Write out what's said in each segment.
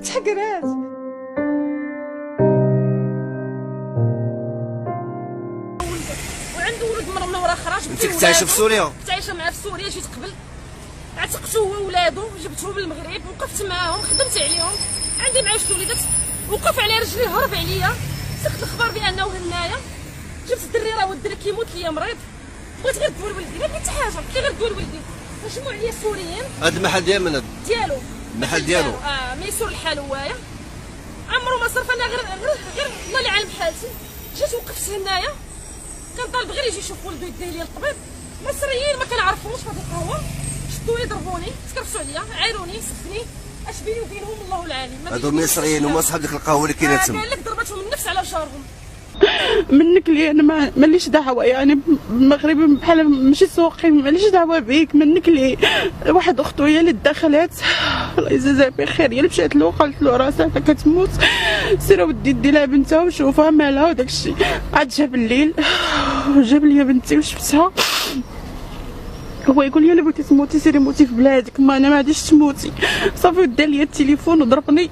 تحقرات. وعنده ولد منوره خراج. انت كنت عايشه في سوريا؟ كنت عايشه معاه في سوريا، جيت قبل عتقته هو وولادو، جبتهم للمغرب وقفت معاهم، خدمت عليهم، عندي معاه جوج وليدات، وقف على رجلي هرب عليا، سقط الخبر بانه هنايا، جبت الدري راه الدري كيموت ليا مريض، بغيت غير دول ولدي، ما بغيت حتى حاجه، بغيت غير دول ولدي، مجموع عليا سوريين. هذا المحل ديال من هذا؟ ديالو. المحل ديالو؟ ميسور الحال هوايا، عمرو ما صرف انا غير الله اللي عالم حالتي، جيت وقفت هنايا، كنطالب غير يجي يشوف ولدو يديه ليا الطبيب، مصريين ما كنعرفوش في هذه القهوه، شدوا يضربوني، تكرفسوا عليا، عايروني، سفني، اش بيني وبينهم الله العالم. هادو مصريين هما صحاب ديك القهوه اللي كاينه تما. قال لك ضربتهم النفس على شارهم. منك لي انا ماليش دعوه، يعني المغربي بحال ماشي سوقي، ماليش دعوه بيك. منك لي واحد اختو هي اللي دخلت، الله يجازيها بخير، هي اللي مشات له قالت له راسها كتموت، سير ودي دي لها بنتها وشوفها مالها وداك الشيء. عاد جاب الليل جاب لي بنتي وشفتها، هو يقول لي الا بغيتي تموتي سيري موتي في بلادك، ما انا ما غاديش تموتي. صافي دا لي التليفون وضربني،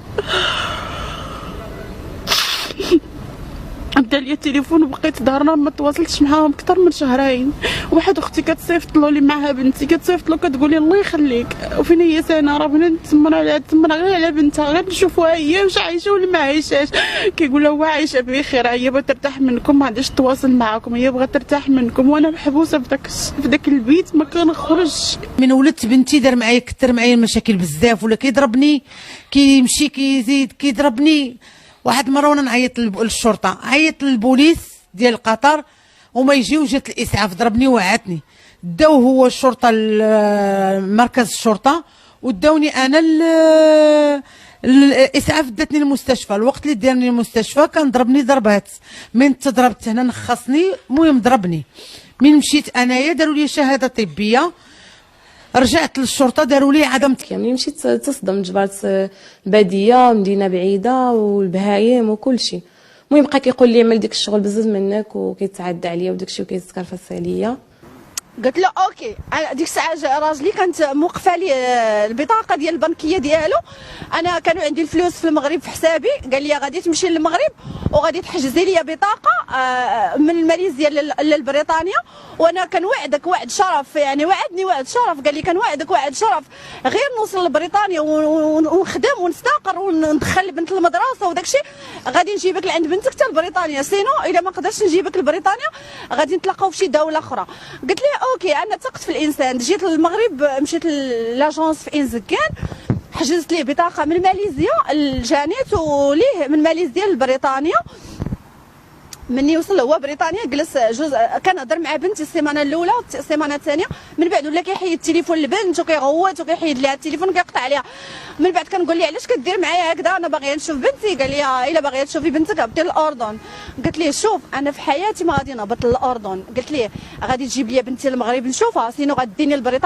بدا لي التليفون وبقيت ظهرنا ما تواصلتش معاهم اكثر من شهرين. واحد اختي كتصيفط له اللي معها بنتي، كتصيفط له كتقول لي الله يخليك وفين هي سنه، راه بغينا نتمنى غير على بنتها، غير نشوفوها هي واش عايشه ولا ما عايشاش. كيقول لها هو عايشه بخير، هي بغات ترتاح منكم، ما عندهاش تواصل معاكم، هي بغات ترتاح منكم، وانا محبوسه في داك البيت ما كنخرجش. من ولدت بنتي دار معايا كثر معايا المشاكل بزاف، ولا كيضربني كيمشي كيزيد كيضربني. واحد المره وانا نعيط للشرطه، عيطت للبوليس ديال قطر وما يجيو، جات الاسعاف ضربني وعاتني، داو هو الشرطه مركز الشرطه وداوني انا الاسعاف داتني المستشفى. الوقت اللي دارني المستشفى كان ضربني ضربات، من تضربت هنا نخصني، المهم ضربني. من مشيت انايا داروا لي شهاده طبيه، رجعت للشرطه داروا لي عدم. ملي مشيت تصدمت، جبرت الباديه مدينه بعيده والبهايم وكل شيء. المهم بقى كيقول لي عمل ديك الشغل بزز منك وكيتعدى عليا وداك الشيء وكيتكرفس عليا. قلت له اوكي. ديك الساعه جا راجلي كانت موقفه لي البطاقه ديال البنكيه ديالو، انا كانوا عندي الفلوس في المغرب في حسابي، قال لي غادي تمشي للمغرب وغادي تحجزي لي بطاقه من ماليزيا لبريطانيا، وانا كنوعدك وعد شرف، يعني وعدني وعد شرف، قال لي كنوعدك وعد شرف غير نوصل لبريطانيا ونخدم ونستقر وندخل بنت المدرسه وداك الشيء، غادي نجيبك لعند بنتك حتى لبريطانيا، سينو الا ما قدرتش نجيبك لبريطانيا غادي نتلاقاو في شي دوله اخرى. قلت له اوكي، انا ثقت في الانسان. جيت للمغرب، مشيت لاجونس في انزكان، حجزت ليه بطاقه من ماليزيا لجانيت وليه من ماليزيا لبريطانيا. مني وصل هو بريطانيا جلس جوز، كنهضر مع بنتي السيمانه الاولى السيمانه الثانيه، من بعد ولا كيحيد التليفون لبنت وكيغوت وكيحيد ليها التليفون وكيقطع عليها. من بعد كنقول ليه علاش كدير معايا هكذا، انا باغيه نشوف بنتي. قال لي الا باغيه تشوفي بنتك هبطي للاردن. قلت ليه شوف انا في حياتي ما غادي نهبط للاردن، قلت ليه غادي تجيب لي بنتي للمغرب نشوفها، سينو غاديني لبريطانيا.